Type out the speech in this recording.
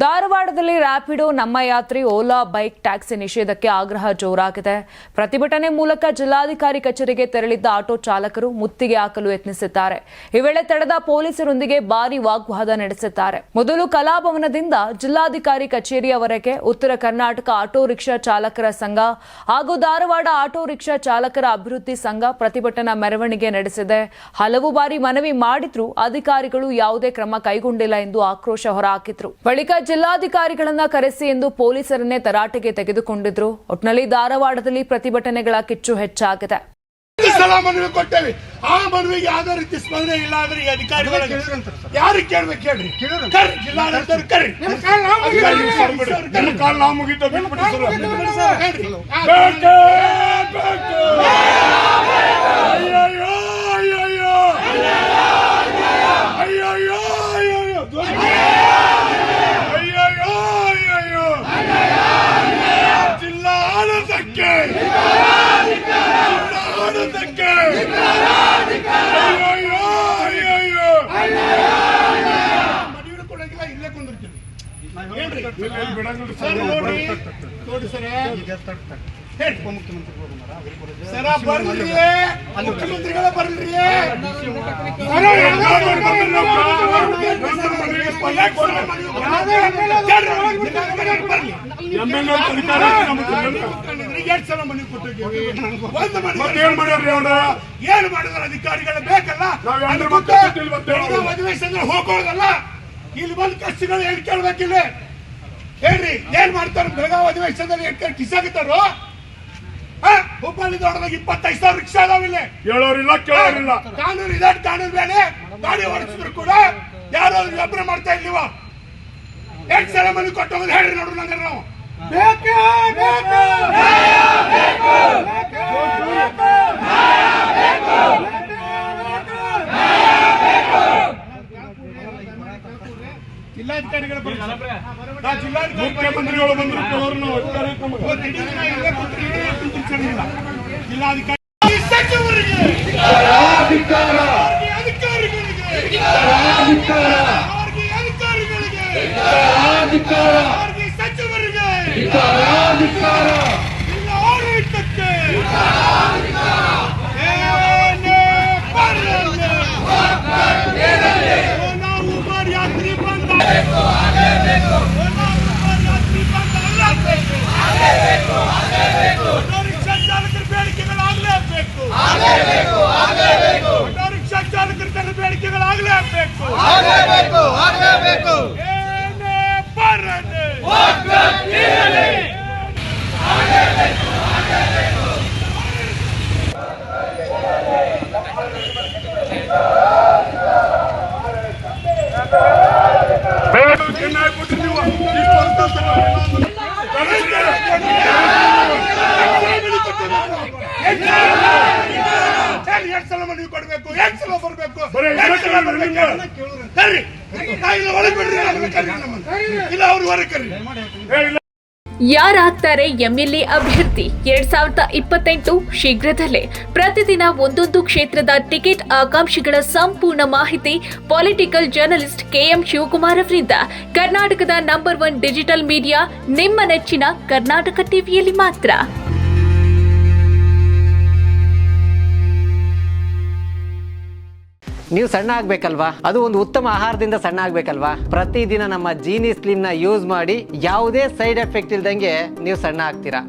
ಧಾರವಾಡದಲ್ಲಿ ರ್ಯಾಪಿಡೋ ನಮ್ಮ ಯಾತ್ರಿ Ola bike taxi ನಿಷೇಧಕ್ಕೆ ಆಗ್ರಹ ಜೋರಾಗಿದೆ. ಪ್ರತಿಭಟನೆ ಮೂಲಕ ಜಿಲ್ಲಾಧಿಕಾರಿ ಕಚೇರಿಗೆ ತೆರಳಿದ್ದ ಆಟೋ ಚಾಲಕರು ಮುತ್ತಿಗೆ ಹಾಕಲು ಯತ್ನಿಸಿದ್ದಾರೆ. ಈ ವೇಳೆ ತಡೆದ ಪೊಲೀಸರೊಂದಿಗೆ ಭಾರೀ ವಾಗ್ವಾದ ನಡೆಸಿದ್ದಾರೆ. ಮೊದಲು ಕಲಾಭವನದಿಂದ ಜಿಲ್ಲಾಧಿಕಾರಿ ಕಚೇರಿಯವರೆಗೆ ಉತ್ತರ ಕರ್ನಾಟಕ ಆಟೋ ರಿಕ್ಷಾ ಚಾಲಕರ ಸಂಘ ಹಾಗೂ ಧಾರವಾಡ ಆಟೋ ರಿಕ್ಷಾ ಚಾಲಕರ ಅಭಿವೃದ್ಧಿ ಸಂಘ ಪ್ರತಿಭಟನಾ ಮೆರವಣಿಗೆ ನಡೆಸಿದೆ. ಹಲವು ಬಾರಿ ಮನವಿ ಮಾಡಿದ್ರೂ ಅಧಿಕಾರಿಗಳು ಯಾವುದೇ ಕ್ರಮ ಕೈಗೊಂಡಿಲ್ಲ ಎಂದು ಆಕ್ರೋಶ ಹೊರಹಾಕಿದ್ರು. ಬಳಿಕ ಜಿಲ್ಲಾಧಿಕಾರಿಗಳನ್ನ ಕರೆಸಿ ಎಂದು ಪೊಲೀಸರನ್ನೇ ತರಾಟೆಗೆ ತೆಗೆದುಕೊಂಡಿದ್ರು. ಒಟ್ನಲ್ಲಿ ಧಾರವಾಡದಲ್ಲಿ ಪ್ರತಿಭಟನೆಗಳ ಕಿಚ್ಚು ಹೆಚ್ಚಾಗಿದೆ. ಮನವಿ ಕೊಟ್ಟೇವೆ, ಆ ಮನವಿಗೆ ಯಾವುದೇ ರೀತಿ ಸ್ಪಂದನೆ ಇಲ್ಲ ಅಂದ್ರೆ ಈ ಅಧಿಕಾರಿಗಳು ಯಾರು ಕೇಳ್ಬೇಕು ಹೇಳ್ರಿ, ಜಿಲ್ಲಾಡಳಿತರು ಕರಿ. ನಾವು ಮುಗಿತ ಇಲ್ಲೇ ಕುಂದಿರ್ತೀವಿ ಮುಖ್ಯಮಂತ್ರಿಗಳ ಬರ್ಲಿ ಏನು ಮಾಡಿದಾರೆ ಅಧಿಕಾರಿಗಳು ಬೇಕಲ್ಲ, ಅಧಿವೇಶನ ಹೋಗೋದಲ್ಲ, ಇಲ್ಲಿ ಬಂದು ಕಷ್ಟಗಳು ಏನ್ ಕೇಳ್ಬೇಕಿಲ್ಲ ಹೇಳ್ರಿ. ಏನ್ ಮಾಡ್ತಾರ ಬೆಳಗಾವಿ ಅಧಿವೇಶನದಲ್ಲಿ ಕಿಸಾಗಿತ್ತಾರೋ? ಹುಬ್ಬಳ್ಳಿ ದೊಡ್ಡದಾಗ 25,000 ರಿಕ್ಷಾ ಅದಾವಿಲ್ಲ, ಹೇಳೋರಿಲ್ಲ ಕೇಳೋರಿಲ್ಲ. ಕಾನೂನು ಇದೆ, ಕಾನೂನು ಬೇರೆ. ಗಾಡಿ ಓಡಿಸಿದ್ರು ಕೂಡ ಯಾರು ವ್ಯಾಪಾರ ಮಾಡ್ತಾ ಇಲ್ವ? 8 ಸಲ ಮನೆ ಕೊಟ್ಟೋಗೋದು ಹೇಳ್ರಿ ನೋಡ್ರಿ. ನಂಗೆ ನಾವು ಜಿಲ್ಲಾಧಿಕಾರಿಗಳು ಮುಖ್ಯಮಂತ್ರಿಗಳು ಬಂದ್ರು ಜಿಲ್ಲಾಧಿಕಾರಿ ಸಚಿವರಿಗೆ ಸಚಿವರಿಗೆ ಆಡಳಿತಕ್ಕೆ ನಾವು ಯಾತ್ರಿ ಬಂದ ರಿಕ್ಷಾ ಚಾಲಕರ ಬೇಡಿಕೆಗಳಾಗಲೇಬೇಕು, ರಿಕ್ಷಾ ಚಾಲಕರ ಬೇಡಿಕೆಗಳಾಗಲೇಬೇಕು. ಏನೇ ಬರಲಿ ಸಲ ಮನವಿ ಕೊಡ್ಬೇಕು, 8 ಸಲ ಬರ್ಬೇಕು, ಇಲ್ಲ ಅವ್ರು ಹೊರಕರಿ. ಯಾರಾಗ್ತಾರೆ ಎಂಎಲ್ಎ ಅಭ್ಯರ್ಥಿ 2028 ಶೀಘ್ರದಲ್ಲೇ. ಪ್ರತಿದಿನ ಒಂದೊಂದು ಕ್ಷೇತ್ರದ ಟಿಕೆಟ್ ಆಕಾಂಕ್ಷಿಗಳ ಸಂಪೂರ್ಣ ಮಾಹಿತಿ ಪೊಲಿಟಿಕಲ್ ಜರ್ನಲಿಸ್ಟ್ ಕೆಎಂ ಶಿವಕುಮಾರ್ ಅವರಿಂದ. ಕರ್ನಾಟಕದ ನಂಬರ್ 1 ಡಿಜಿಟಲ್ ಮೀಡಿಯಾ ನಿಮ್ಮ ನೆಚ್ಚಿನ ಕರ್ನಾಟಕ ಟಿವಿಯಲ್ಲಿ ಮಾತ್ರ. ನೀವು ಸಣ್ಣ ಆಗ್ಬೇಕಲ್ವಾ? ಅದು ಒಂದು ಉತ್ತಮ ಆಹಾರದಿಂದ ಸಣ್ಣ ಆಗ್ಬೇಕಲ್ವಾ? ಪ್ರತಿದಿನ ನಮ್ಮ ಜೀನಿ ಸ್ಲಿಮ್ ನ ಯೂಸ್ ಮಾಡಿ ಯಾವುದೇ ಸೈಡ್ ಎಫೆಕ್ಟ್ ಇಲ್ದಂಗೆ ನೀವು ಸಣ್ಣ ಆಗ್ತೀರಾ.